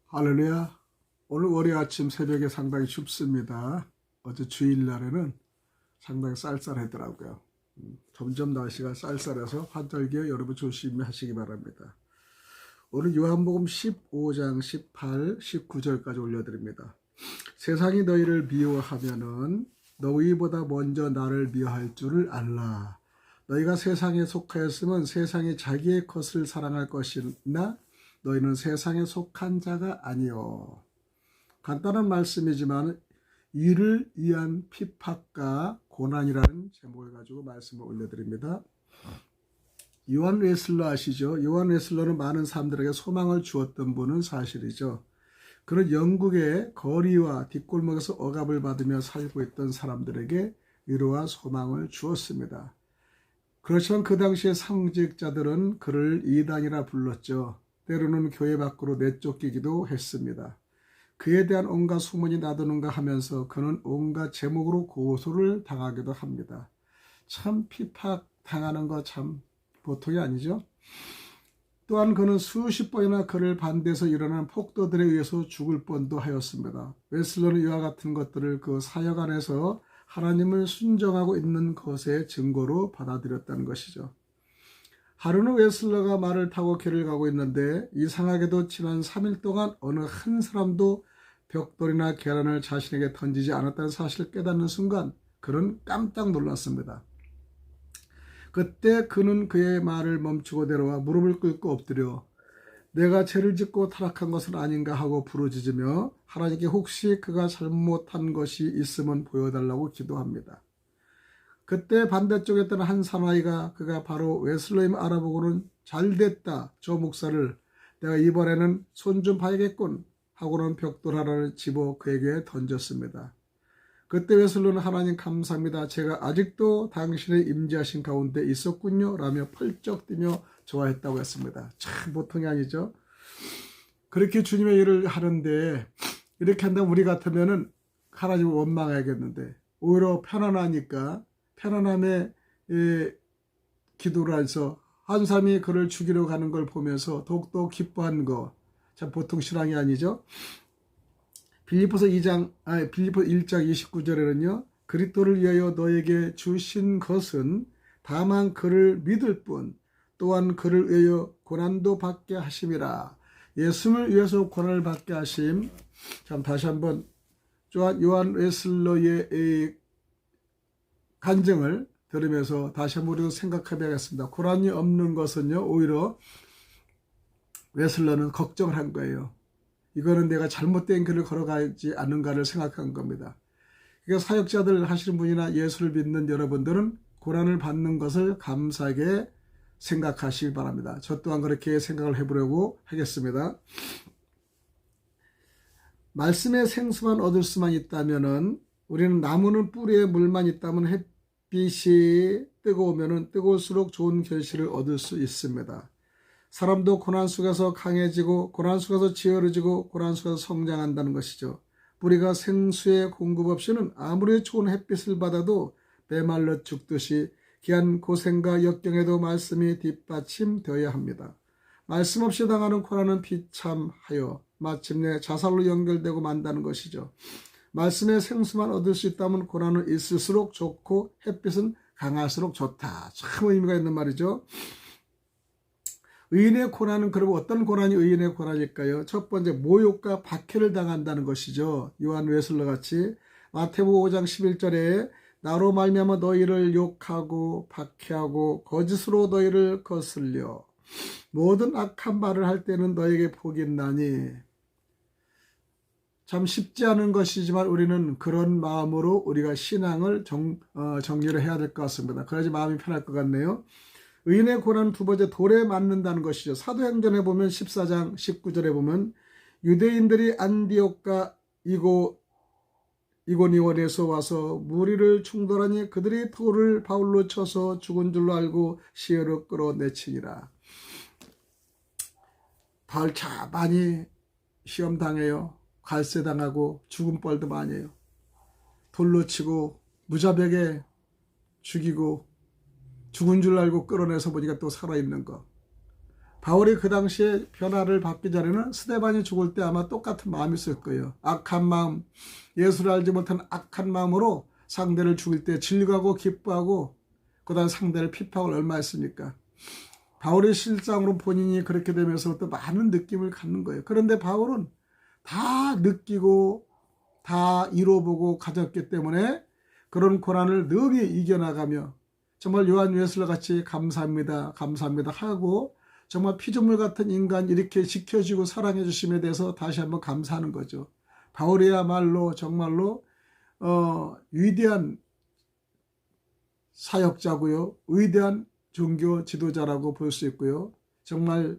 할렐루야. 오늘 월요 아침 새벽에 상당히 춥습니다. 어제 주일날에는 상당히 쌀쌀하더라고요. 점점 날씨가 쌀쌀해서 환절기에 여러분 조심히 하시기 바랍니다. 오늘 요한복음 15장 18, 19절까지 올려드립니다. 세상이 너희를 미워하면은 너희보다 먼저 나를 미워할 줄을 알라. 너희가 세상에 속하였으면 세상이 자기의 것을 사랑할 것이나 너희는 세상에 속한 자가 아니요. 간단한 말씀이지만 이를 위한 핍박과 고난이라는 제목을 가지고 말씀을 올려드립니다. 요한 웨슬러 아시죠? 요한 웨슬러는 많은 사람들에게 소망을 주었던 분은 사실이죠. 그는 영국의 거리와 뒷골목에서 억압을 받으며 살고 있던 사람들에게 위로와 소망을 주었습니다. 그렇지만 그 당시의 상직자들은 그를 이단이라 불렀죠. 때로는 교회 밖으로 내쫓기기도 했습니다. 그에 대한 온갖 소문이 나도는가 하면서 그는 온갖 제목으로 고소를 당하기도 합니다. 참 핍박당하는 거 참 보통이 아니죠. 또한 그는 수십 번이나 그를 반대해서 일어난 폭도들에 의해서 죽을 뻔도 하였습니다. 웨슬러는 이와 같은 것들을 그 사역 안에서 하나님을 순종하고 있는 것의 증거로 받아들였다는 것이죠. 하루는 웨슬러가 말을 타고 길을 가고 있는데 이상하게도 지난 3일 동안 어느 한 사람도 벽돌이나 계란을 자신에게 던지지 않았다는 사실을 깨닫는 순간 그는 깜짝 놀랐습니다. 그때 그는 그의 말을 멈추고 내려와 무릎을 꿇고 엎드려 내가 죄를 짓고 타락한 것은 아닌가 하고 부르짖으며 하나님께 혹시 그가 잘못한 것이 있으면 보여달라고 기도합니다. 그때 반대쪽에 있던 한 사나이가 그가 바로 웨슬러임을 알아보고는 잘됐다. 저 목사를 내가 이번에는 손 좀 봐야겠군 하고는 벽돌 하나를 집어 그에게 던졌습니다. 그때 웨슬러는 하나님 감사합니다. 제가 아직도 당신의 임재하신 가운데 있었군요 라며 펄쩍 뛰며 좋아했다고 했습니다. 참 보통이 아니죠. 그렇게 주님의 일을 하는데 이렇게 한다면 우리 같으면은 하나님을 원망해야겠는데 오히려 편안하니까 편안함에 기도를 해서 한 사람이 그를 죽이러 가는 걸 보면서 더욱더 기뻐한 거 참 보통 신앙이 아니죠. 빌립보서 1장 29절에는요. 그리스도를 위하여 너에게 주신 것은 다만 그를 믿을 뿐 또한 그를 위하여 고난도 받게 하심이라. 예수를 위해서 고난을 받게 하심. 참 다시 한번 요한 웨슬러의 간증을 들으면서 다시 한번 우리도 생각해봐야겠습니다. 고난이 없는 것은요 오히려 웨슬러는 걱정을 한 거예요. 이거는 내가 잘못된 길을 걸어가지 않는가를 생각한 겁니다. 그러니까 사역자들 하시는 분이나 예수를 믿는 여러분들은 고난을 받는 것을 감사하게 생각하시기 바랍니다. 저 또한 그렇게 생각을 해보려고 하겠습니다. 말씀의 생수만 얻을 수만 있다면은 우리는 나무는 뿌리에 물만 있다면 햇빛이 뜨거우면 뜨거울수록 좋은 결실을 얻을 수 있습니다. 사람도 고난 속에서 강해지고 고난 속에서 지어지고 고난 속에서 성장한다는 것이죠. 뿌리가 생수의 공급 없이는 아무리 좋은 햇빛을 받아도 메말라 죽듯이 귀한 고생과 역경에도 말씀이 뒷받침되어야 합니다. 말씀 없이 당하는 고난은 비참하여 마침내 자살로 연결되고 만다는 것이죠. 말씀의 생수만 얻을 수 있다면 고난은 있을수록 좋고 햇빛은 강할수록 좋다. 참 의미가 있는 말이죠. 의인의 고난은 그럼 어떤 고난이 의인의 고난일까요? 첫 번째 모욕과 박해를 당한다는 것이죠. 요한 웨슬러 같이 마태복음 5장 11절에 나로 말미암아 너희를 욕하고 박해하고 거짓으로 너희를 거슬려 모든 악한 말을 할 때는 너에게 복이 있나니. 참 쉽지 않은 것이지만 우리는 그런 마음으로 우리가 신앙을 정리를 해야 될 것 같습니다. 그래야지 마음이 편할 것 같네요. 의인의 고난은 두 번째 돌에 맞는다는 것이죠. 사도행전에 보면 14장 19절에 보면 유대인들이 안디옥과 이고니온에서 와서 무리를 충돌하니 그들이 돌을 바울로 쳐서 죽은 줄로 알고 시내로 끌어내치니라. 참 많이 시험당해요. 갈세당하고 죽은 뻘도 많이 해요. 돌로 치고 무자백에 죽이고 죽은 줄 알고 끌어내서 보니까 또 살아있는 거. 바울이 그 당시에 변화를 받기 전에는 스데반이 죽을 때 아마 똑같은 마음이 있을 거예요. 악한 마음, 예수를 알지 못한 악한 마음으로 상대를 죽일 때 즐거워하고 기뻐하고 그 다음 상대를 피파를 얼마 했습니까? 바울의 실상으로 본인이 그렇게 되면서부터 많은 느낌을 갖는 거예요. 그런데 바울은 다 느끼고 다 이뤄보고 가졌기 때문에 그런 고난을 능히 이겨나가며 정말 요한 웨슬러 같이 감사합니다, 감사합니다 하고 정말 피조물 같은 인간 이렇게 지켜주고 사랑해 주심에 대해서 다시 한번 감사하는 거죠. 바울이야말로 정말로 위대한 사역자고요. 위대한 종교 지도자라고 볼 수 있고요. 정말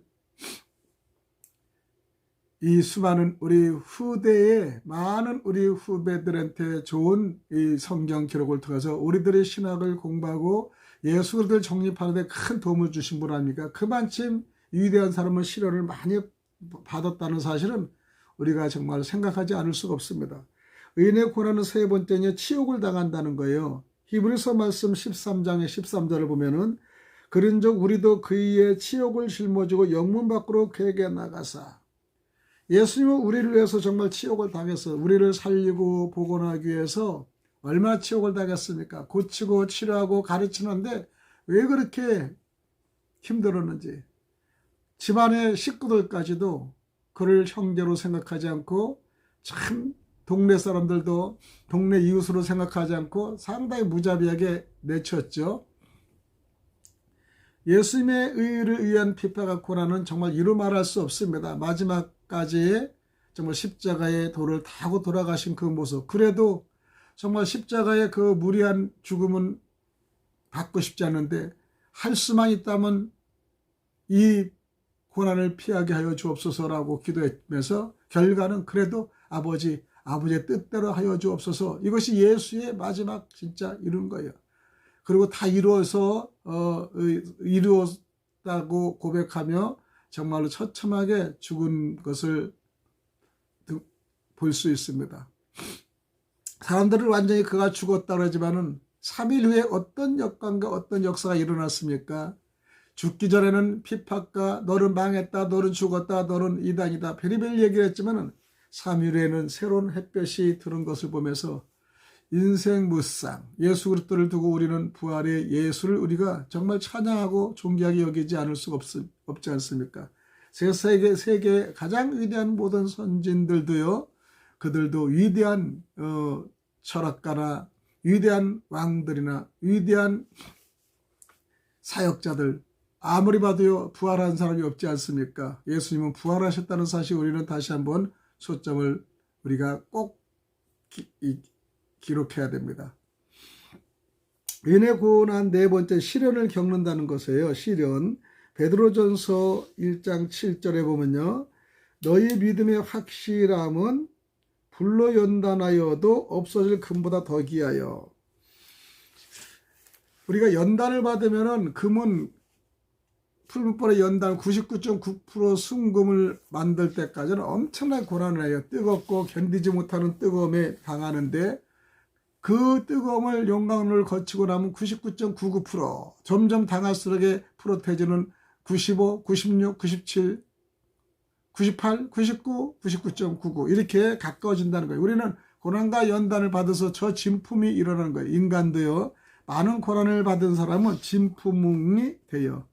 이 수많은 우리 후대의 많은 우리 후배들한테 좋은 이 성경 기록을 통해서 우리들의 신학을 공부하고 예수 그리스도를 정립하는 데 큰 도움을 주신 분 아닙니까? 그만큼 위대한 사람은 시련을 많이 받았다는 사실은 우리가 정말 생각하지 않을 수가 없습니다. 의인의 고난은 세 번째는 치욕을 당한다는 거예요. 히브리서 말씀 13장의 13절을 보면은 그런즉 우리도 그의 치욕을 짊어지고 영문 밖으로 그에게 나가사. 예수님은 우리를 위해서 정말 치욕을 당해서 우리를 살리고 복원하기 위해서 얼마나 치욕을 당했습니까? 고치고 치료하고 가르치는데 왜 그렇게 힘들었는지. 집안의 식구들까지도 그를 형제로 생각하지 않고 참 동네 사람들도 동네 이웃으로 생각하지 않고 상당히 무자비하게 내쳤죠. 예수님의 의를 위한 비판과 고난은 정말 이루 말할 수 없습니다. 마지막까지 정말 십자가의 도를 타고 돌아가신 그 모습. 그래도 정말 십자가의 그 무리한 죽음은 받고 싶지 않은데 할 수만 있다면 이 고난을 피하게 하여 주옵소서라고 기도하면서 결과는 그래도 아버지의 뜻대로 하여 주옵소서. 이것이 예수의 마지막 진짜 이룬 거예요. 그리고 다 이루었다고 고백하며 정말로 처참하게 죽은 것을 볼 수 있습니다. 사람들은 완전히 그가 죽었다고 하지만은 3일 후에 어떤 역광과 어떤 역사가 일어났습니까? 죽기 전에는 핍박과 너는 망했다, 너는 죽었다, 너는 이단이다 별의별 얘기를 했지만은 3일 후에는 새로운 햇볕이 드는 것을 보면서 인생 무쌍 예수 그리스도를 두고 우리는 부활의 예수를 우리가 정말 찬양하고 존귀하게 여기지 않을 수가 없지 않습니까? 세계 가장 위대한 모든 선진들도요, 그들도 위대한 철학가나 위대한 왕들이나 위대한 사역자들 아무리 봐도요 부활한 사람이 없지 않습니까? 예수님은 부활하셨다는 사실 우리는 다시 한번 초점을 우리가 꼭 기록해야 됩니다. 은혜 고난 네 번째 시련을 겪는다는 것이에요. 시련. 베드로전서 1장 7절에 보면요. 너희 믿음의 확실함은 불로 연단하여도 없어질 금보다 더 귀하여. 우리가 연단을 받으면은 금은 풀무불의 연단 99.9% 순금을 만들 때까지는 엄청나게 고난을 해요. 뜨겁고 견디지 못하는 뜨거움에 당하는데 그 뜨거움을 용광로를 거치고 나면 99.99% 점점 당할수록 프로테이지는 95, 96, 97, 98, 99, 99.99 이렇게 가까워진다는 거예요. 우리는 고난과 연단을 받아서 저 진품이 일어나는 거예요. 인간도요. 많은 고난을 받은 사람은 진품이 돼요.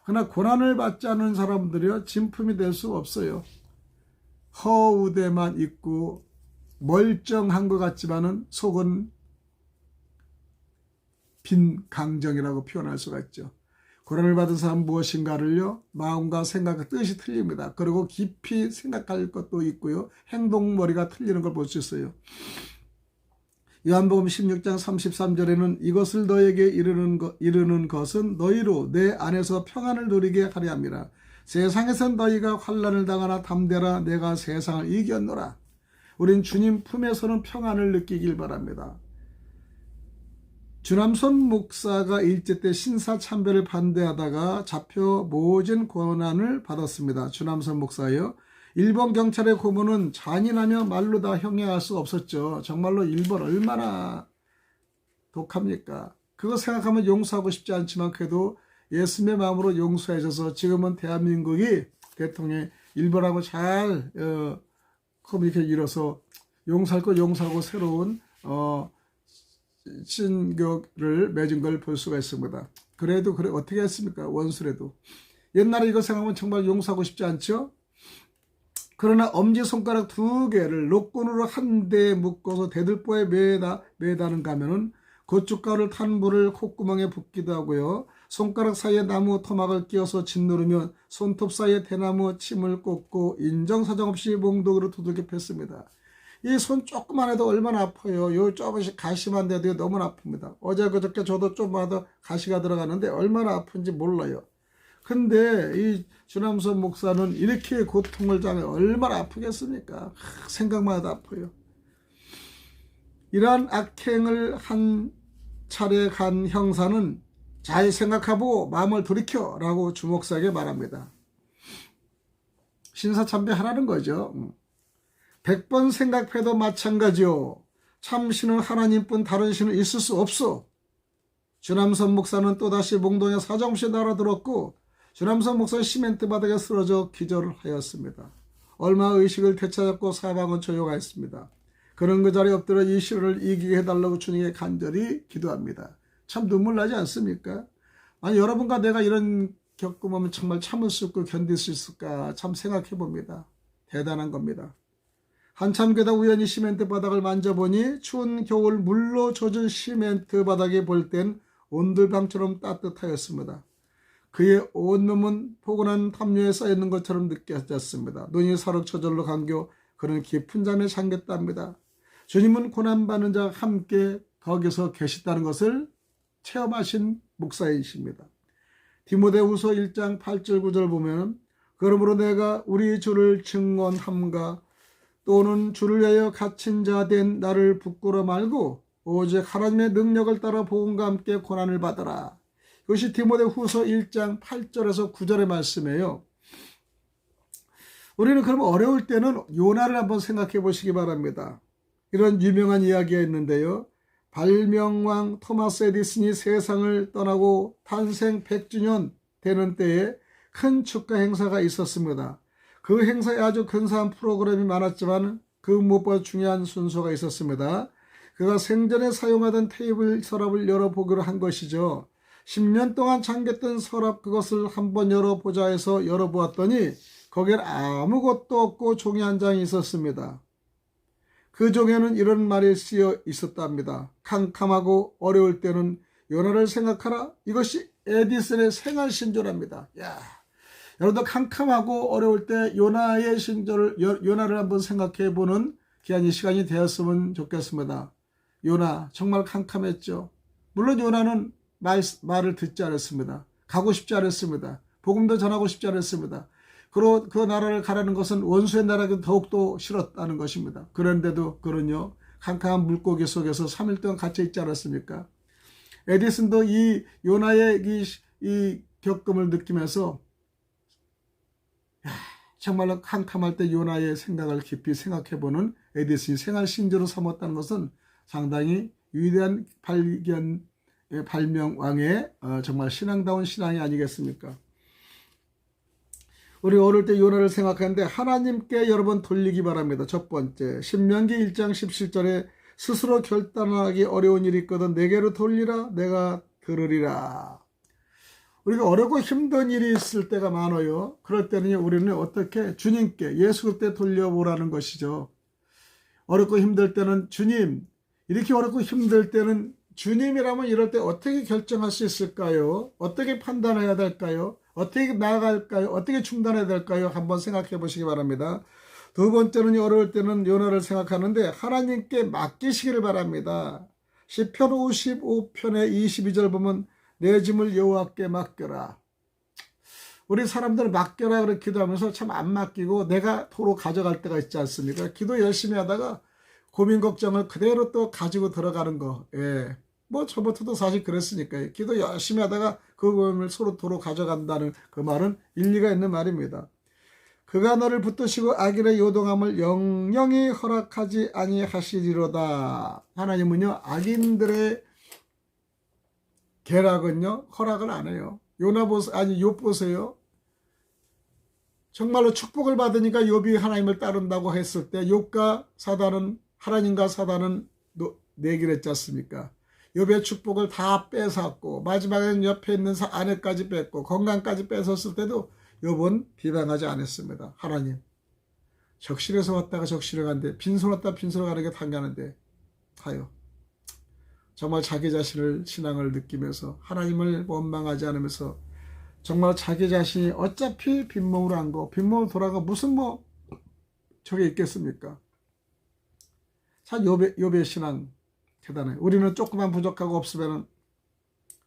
그러나 고난을 받지 않은 사람들이요. 진품이 될 수 없어요. 허우대만 있고 멀쩡한 것 같지만은 속은 빈 강정이라고 표현할 수가 있죠. 고난을 받은 사람은 무엇인가를요. 마음과 생각과 뜻이 틀립니다. 그리고 깊이 생각할 것도 있고요. 행동머리가 틀리는 걸 볼 수 있어요. 요한복음 16장 33절에는 이것을 너에게 이르는 것은 너희로 내 안에서 평안을 누리게 하려 함이라. 세상에선 너희가 환난을 당하나 담대라 내가 세상을 이겼노라. 우린 주님 품에서는 평안을 느끼길 바랍니다. 주남선 목사가 일제 때 신사참배를 반대하다가 잡혀 모진 고난을 받았습니다. 주남선 목사요. 일본 경찰의 고문은 잔인하며 말로 다 형용할 수 없었죠. 정말로 일본 얼마나 독합니까? 그거 생각하면 용서하고 싶지 않지만 그래도 예수님의 마음으로 용서해 줘서 지금은 대한민국이 대통령이 일본하고 잘 커뮤니케이션 이뤄서 용서할 거 용서하고 새로운 신교를 맺은 걸 볼 수가 있습니다. 그래도 그래 어떻게 했습니까? 원수래도. 옛날에 이거 생각하면 정말 용서하고 싶지 않죠? 그러나 엄지손가락 2개를 녹군으로 한 대에 묶어서 대들보에 매다는 가면은 고춧가루를 탄 물을 콧구멍에 붓기도 하고요. 손가락 사이에 나무 토막을 끼워서 짓누르면 손톱 사이에 대나무 침을 꽂고 인정사정 없이 몽둥이로 두들겨 팼습니다. 이 손 조금만 해도 얼마나 아파요. 요 조금씩 가시만 돼도 너무나 아픕니다. 어제 그저께 저도 좀 하다 가시가 들어가는데 얼마나 아픈지 몰라요. 근데 이 주남선 목사는 이렇게 고통을 당해 얼마나 아프겠습니까? 생각만 해도 아파요. 이러한 악행을 한 차례 간 형사는 잘 생각하고 마음을 돌이켜 라고 주목사에게 말합니다. 신사참배하라는 거죠. 100번 생각해도 마찬가지요. 참 신은 하나님뿐 다른 신은 있을 수 없어. 주남선 목사는 또다시 몽동에 사정없이 날아들었고 주남선 목사는 시멘트 바닥에 쓰러져 기절을 하였습니다. 얼마 의식을 되찾았고 사방은 조용하였습니다. 그는 그 자리에 엎드려 이 시련을 이기게 해달라고 주님께 간절히 기도합니다. 참 눈물 나지 않습니까? 아니 여러분과 내가 이런 겪으면 정말 참을 수 있고 견딜 수 있을까 참 생각해 봅니다. 대단한 겁니다. 한참 게다 우연히 시멘트 바닥을 만져보니 추운 겨울 물로 젖은 시멘트 바닥에 볼 땐 온돌방처럼 따뜻하였습니다. 그의 온몸은 포근한 담요에 쌓여있는 것처럼 느껴졌습니다. 눈이 사륵 저절로 감겨 그는 깊은 잠에 잠겼답니다. 주님은 고난받는 자와 함께 거기서 계시다는 것을 체험하신 목사이십니다. 디모데후서 1장 8절 9절 보면 그러므로 내가 우리 주를 증언함과 또는 주를 위하여 갇힌 자 된 나를 부끄러 말고 오직 하나님의 능력을 따라 복음과 함께 고난을 받아라. 이것이 디모데후서 1장 8절에서 9절의 말씀이에요. 우리는 그럼 어려울 때는 요나를 한번 생각해 보시기 바랍니다. 이런 유명한 이야기가 있는데요. 발명왕 토마스 에디슨이 세상을 떠나고 탄생 100주년 되는 때에 큰 축하 행사가 있었습니다. 그 행사에 아주 근사한 프로그램이 많았지만 그 무엇보다 중요한 순서가 있었습니다. 그가 생전에 사용하던 테이블 서랍을 열어보기로 한 것이죠. 10년 동안 잠겼던 서랍 그것을 한번 열어보자 해서 열어보았더니 거기에 아무것도 없고 종이 한 장이 있었습니다. 그 종에는 이런 말이 쓰여 있었답니다. 캄캄하고 어려울 때는 요나를 생각하라. 이것이 에디슨의 생활 신조랍니다. 야, 여러분도 캄캄하고 어려울 때 요나의 신조를 요나를 한번 생각해 보는 귀한 이 시간이 되었으면 좋겠습니다. 요나 정말 캄캄했죠. 물론 요나는 말을 듣지 않았습니다. 가고 싶지 않았습니다. 복음도 전하고 싶지 않았습니다. 그리고 그 나라를 가라는 것은 원수의 나라가 더욱더 싫었다는 것입니다. 그런데도 그는요, 캄캄한 물고기 속에서 3일 동안 갇혀 있지 않았습니까? 에디슨도 이 요나의 이 겪음을 느끼면서 정말로 캄캄할 때 요나의 생각을 깊이 생각해보는 에디슨이 생활 신조로 삼았다는 것은 상당히 위대한 발명왕의 정말 신앙다운 신앙이 아니겠습니까? 우리 어릴 때 요나를 생각하는데 하나님께 여러 번 돌리기 바랍니다. 첫 번째, 신명기 1장 17절에 스스로 결단하기 어려운 일이 있거든 내게로 돌리라 내가 들으리라. 우리가 어렵고 힘든 일이 있을 때가 많아요. 그럴 때는 우리는 어떻게 주님께 예수 그때 돌려보라는 것이죠. 어렵고 힘들 때는 주님, 이렇게 어렵고 힘들 때는 주님이라면 이럴 때 어떻게 결정할 수 있을까요? 어떻게 판단해야 될까요? 어떻게 나아갈까요? 어떻게 중단해야 될까요? 한번 생각해 보시기 바랍니다. 두 번째는 어려울 때는 요나를 생각하는데 하나님께 맡기시기를 바랍니다. 시편 55편의 22절 보면 내 짐을 여호와께 맡겨라. 우리 사람들은 맡겨라 그렇게 기도하면서 참 안 맡기고 내가 도로 가져갈 때가 있지 않습니까? 기도 열심히 하다가 고민 걱정을 그대로 또 가지고 들어가는 거. 예. 뭐 저부터도 사실 그랬으니까요. 기도 열심히 하다가 그 고민을 서로 도로 가져간다는 그 말은 일리가 있는 말입니다. 그가 너를 붙드시고 악인의 요동함을 영영히 허락하지 아니하시리로다. 하나님은요 악인들의 계략은요 허락을 안 해요. 요나 보세요. 아니 욥 보세요. 정말로 축복을 받으니까 욥이 하나님을 따른다고 했을 때 욥과 사단은 하나님과 사단은 내기를 했지 않습니까? 욥의 축복을 다 뺏었고 마지막에는 옆에 있는 아내까지 뺏고 건강까지 뺏었을 때도 욥은 비방하지 않았습니다. 하나님 적실에서 왔다가 적실에 간대 빈손 왔다 빈손으로 가는 게 당연한데 하여 정말 자기 자신을 신앙을 느끼면서 하나님을 원망하지 않으면서 정말 자기 자신이 어차피 빈몸으로 한 거 빈몸으로 돌아가 무슨 저게 있겠습니까? 참 욥의 신앙 대단해. 우리는 조금만 부족하고 없으면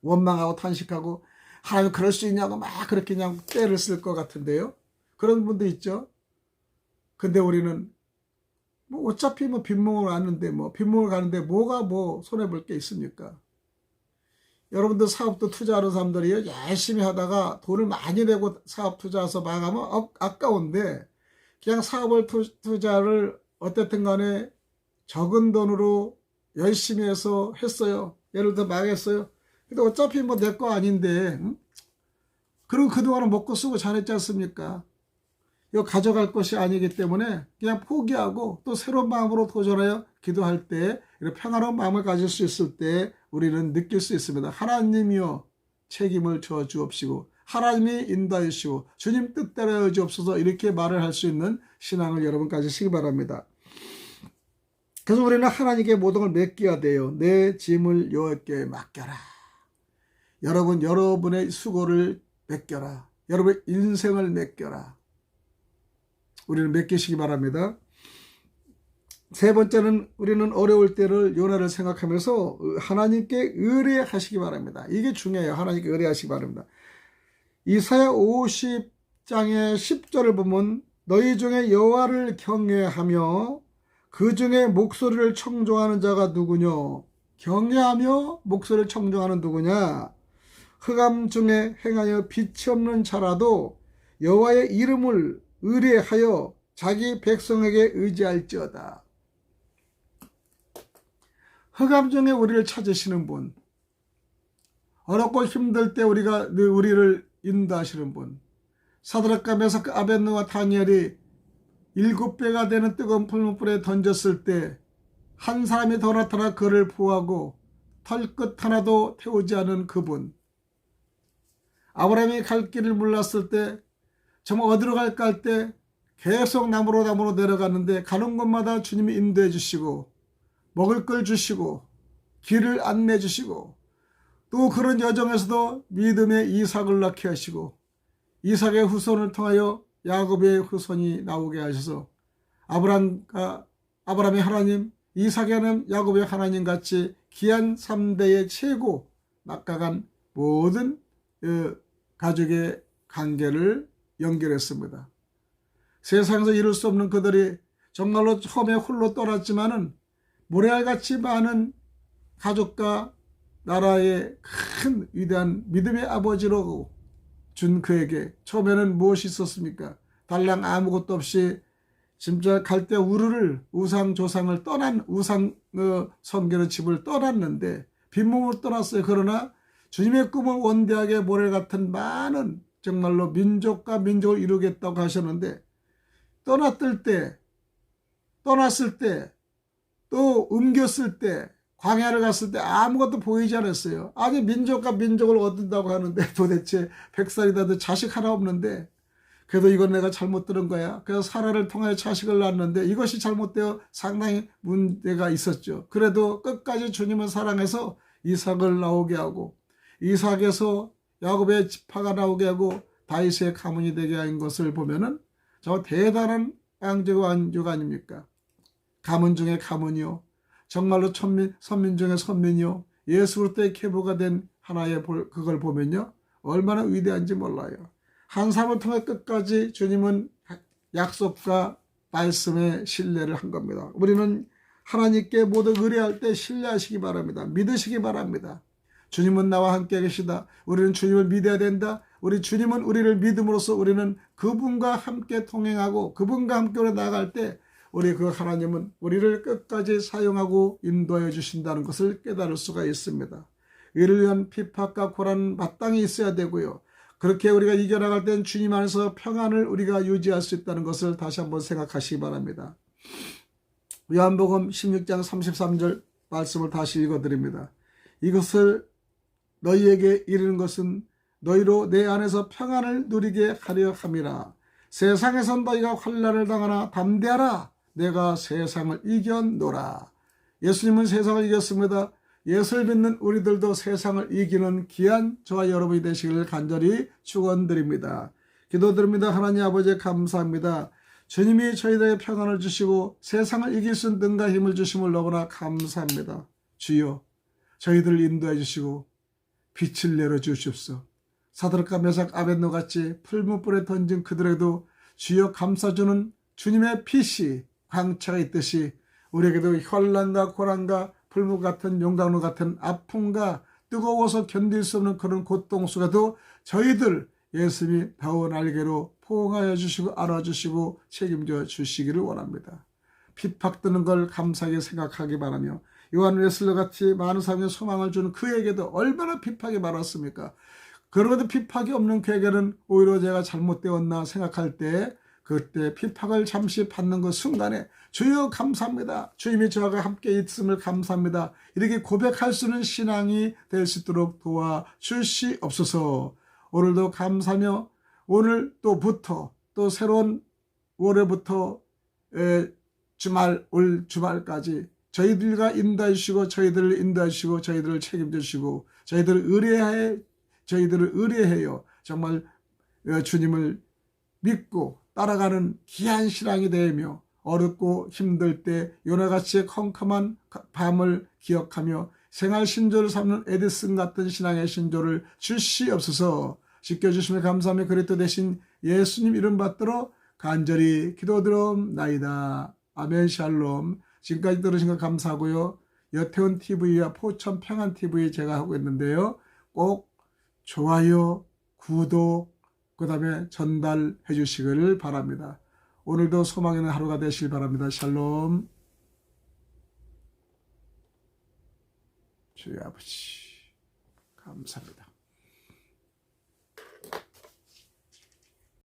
원망하고 탄식하고 하나님 그럴 수 있냐고 막 그렇게 그냥 때를 쓸 것 같은데요. 그런 분도 있죠. 근데 우리는 어차피 빈몸으로 왔는데 빈몸으로 가는데 뭐가 손해볼 게 있습니까? 여러분들 사업도 투자하는 사람들이 열심히 하다가 돈을 많이 내고 사업 투자해서 망하면 아까운데 그냥 사업을 투자를 어쨌든 간에 적은 돈으로 열심히 해서 했어요. 예를 들어 망했어요. 근데 어차피 내 거 아닌데 그리고 그동안은 먹고 쓰고 잘했지 않습니까? 이거 가져갈 것이 아니기 때문에 그냥 포기하고 또 새로운 마음으로 도전하여 기도할 때 이렇게 평안한 마음을 가질 수 있을 때 우리는 느낄 수 있습니다. 하나님이여 책임을 져 주옵시고 하나님이 인도하여 주시고 주님 뜻대로 하여 주옵소서 이렇게 말을 할 수 있는 신앙을 여러분 가지시기 바랍니다. 그래서 우리는 하나님께 모든 걸 맡겨야 돼요. 내 짐을 여호와께 맡겨라. 여러분의 수고를 맡겨라. 여러분의 인생을 맡겨라. 우리는 맡기시기 바랍니다. 세 번째는 우리는 어려울 때를 요나를 생각하면서 하나님께 의뢰하시기 바랍니다. 이게 중요해요. 하나님께 의뢰하시기 바랍니다. 이사야 50장의 10절을 보면 너희 중에 여호와를 경외하며 그 중에 목소리를 청종하는 자가 누구냐? 경외하며 목소리를 청종하는 누구냐? 흑암 중에 행하여 빛이 없는 자라도 여호와의 이름을 의뢰하여 자기 백성에게 의지할지어다. 흑암 중에 우리를 찾으시는 분, 어렵고 힘들 때 우리를 인도하시는 분, 사드락과 메삭 아벳느고와 다니엘이 7배가 되는 뜨거운 풀무불에 던졌을 때 한 사람이 더 나타나 그를 보호하고 털끝 하나도 태우지 않은 그분, 아브라함이 갈 길을 몰랐을 때 정말 어디로 갈까 할 때 계속 나무로 내려갔는데 가는 곳마다 주님이 인도해 주시고 먹을 걸 주시고 길을 안내해 주시고 또 그런 여정에서도 믿음의 이삭을 낳게 하시고 이삭의 후손을 통하여 야곱의 후손이 나오게 하셔서 아브라함의 하나님, 이삭의 하나님, 야곱의 하나님 같이 귀한 3대의 최고 막강한 모든 가족의 관계를 연결했습니다. 세상에서 이룰 수 없는 그들이 정말로 처음에 홀로 떠났지만은 모래알같이 많은 가족과 나라의 큰 위대한 믿음의 아버지로 준 그에게 처음에는 무엇이 있었습니까? 달랑 아무것도 없이 진짜 갈대 우르를 우상 조상을 떠난 우상 섬기는 집을 떠났는데 빈몸으로 떠났어요. 그러나 주님의 꿈을 원대하게 모래 같은 많은 정말로 민족과 민족을 이루겠다고 하셨는데 떠났을 때 또 옮겼을 때 광야를 갔을 때 아무것도 보이지 않았어요. 아니 민족과 민족을 얻는다고 하는데 도대체 100살이 돼도 자식 하나 없는데 그래도 이건 내가 잘못 들은 거야. 그래서 사라를 통하여 자식을 낳았는데 이것이 잘못되어 상당히 문제가 있었죠. 그래도 끝까지 주님을 사랑해서 이삭을 나오게 하고 이삭에서 야곱의 지파가 나오게 하고 다윗의 가문이 되게 한 것을 보면은 저 대단한 양제와 안주가 아닙니까? 가문 중에 가문이요. 정말로 선민 중에 선민이요. 예수 그리스도의 계보가 된 하나의 그걸 보면요. 얼마나 위대한지 몰라요. 한 사람을 통해 끝까지 주님은 약속과 말씀에 신뢰를 한 겁니다. 우리는 하나님께 모두 의뢰할 때 신뢰하시기 바랍니다. 믿으시기 바랍니다. 주님은 나와 함께 계시다. 우리는 주님을 믿어야 된다. 우리 주님은 우리를 믿음으로써 우리는 그분과 함께 통행하고 그분과 함께 나아갈 때 우리 그 하나님은 우리를 끝까지 사용하고 인도해 주신다는 것을 깨달을 수가 있습니다. 이를 위한 핍박과 고난은 마땅히 있어야 되고요. 그렇게 우리가 이겨나갈 땐 주님 안에서 평안을 우리가 유지할 수 있다는 것을 다시 한번 생각하시기 바랍니다. 요한복음 16장 33절 말씀을 다시 읽어드립니다. 이것을 너희에게 이르는 것은 너희로 내 안에서 평안을 누리게 하려 함이라. 세상에선 너희가 환난을 당하나 담대하라. 내가 세상을 이겨노라. 예수님은 세상을 이겼습니다. 예수를 믿는 우리들도 세상을 이기는 귀한 저와 여러분이 되시기를 간절히 축원드립니다. 기도드립니다. 하나님 아버지 감사합니다. 주님이 저희들에게 평안을 주시고 세상을 이길 수 있는 능과 힘을 주심을 너무나 감사합니다. 주여 저희들을 인도해 주시고 빛을 내려주시옵소서. 사드락과 메삭 아벳노 같이 풀무불에 던진 그들에게도 주여 감싸주는 주님의 빛이 광채가 있듯이 우리에게도 혈난과 고난과 풀무 같은 용광로 같은 아픔과 뜨거워서 견딜 수 없는 그런 고통 속에도 저희들 예수님이 다운 날개로 포옹하여 주시고 안아주시고 책임져 주시기를 원합니다. 핍박드는 걸 감사하게 생각하기 바라며 요한 웨슬러 같이 많은 사람의 소망을 주는 그에게도 얼마나 핍박이 많았습니까? 그러고도 핍박이 없는 그에게는 오히려 제가 잘못되었나 생각할 때 그때 핍박을 잠시 받는 그 순간에 주여 감사합니다. 주님이 저와 함께 있음을 감사합니다. 이렇게 고백할 수 있는 신앙이 될 수 있도록 도와주시옵소서. 오늘도 감사하며 오늘 또부터 또 새로운 월요부터 주말 올 주말까지 저희들과 인도해 주시고 저희들을 인도해 주시고 저희들을 책임져 주시고 저희들을 의뢰하여 정말 주님을 믿고 따라가는 귀한 신앙이 되며 어렵고 힘들 때 요나같이 컴컴한 밤을 기억하며 생활 신조를 삼는 에디슨 같은 신앙의 신조를 주시옵소서. 지켜주시면 감사하며 그리스도 대신 예수님 이름 받들어 간절히 기도드리옵나이다. 아멘. 샬롬. 지금까지 들으신 거 감사하고요. 여태훈 TV와 포천 평안 TV 제가 하고 있는데요. 꼭 좋아요, 구독, 그 다음에 전달해 주시기를 바랍니다. 오늘도 소망 있는 하루가 되시길 바랍니다. 샬롬. 주의 아버지 감사합니다.